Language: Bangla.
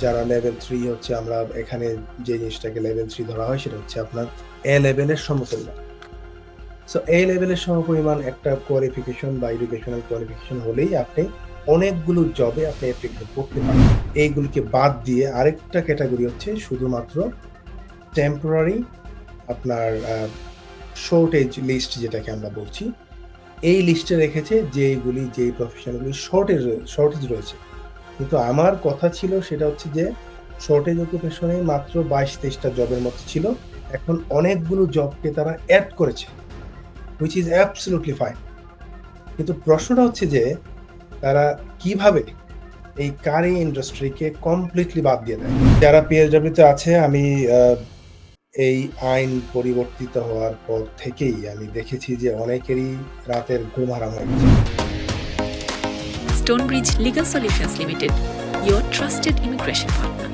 যারা লেভেল 3 হচ্ছে আমরা এখানে যে জিনিসটাকে লেভেল 3 ধরা হয় সেটা হচ্ছে আপনার এ লেভেলের সমপরিমাণ। সো এ লেভেলের সমপরিমাণ একটা কোয়ালিফিকেশন বা এডুকেশনাল কোয়ালিফিকেশন হলেই আপনি অনেকগুলো জবে আপনি অ্যাপ্লিকেশন করতে পারেন। এইগুলিকে বাদ দিয়ে আরেকটা ক্যাটেগরি হচ্ছে শুধুমাত্র টেম্পোরারি আপনার শর্টেজ লিস্ট যেটাকে আমরা বলছি। এই লিস্টে রেখেছে যেই প্রফেশনগুলি শর্টেজ রয়েছে। কিন্তু আমার কথা ছিল সেটা হচ্ছে যে শর্টেজ অকুপেশনে মাত্র ২২-২৩ টা জবের মতো ছিল। এখন অনেকগুলো জবকে তারা এড করেছে, which is absolutely fine. কিন্তু প্রশ্নটা হচ্ছে যে তারা কিভাবে এই কারি ইন্ডাস্ট্রিকে কমপ্লিটলি বাদ দিয়ে দেয়। যারা পিএসডব্লিউ তে আছে আমি এই আইন পরিবর্তিত হওয়ার পর থেকেই আমি দেখেছি যে অনেকেরই রাতের ঘুম হারাম হয়ে গেছে। Stonebridge Legal Solutions Limited, your trusted immigration partner.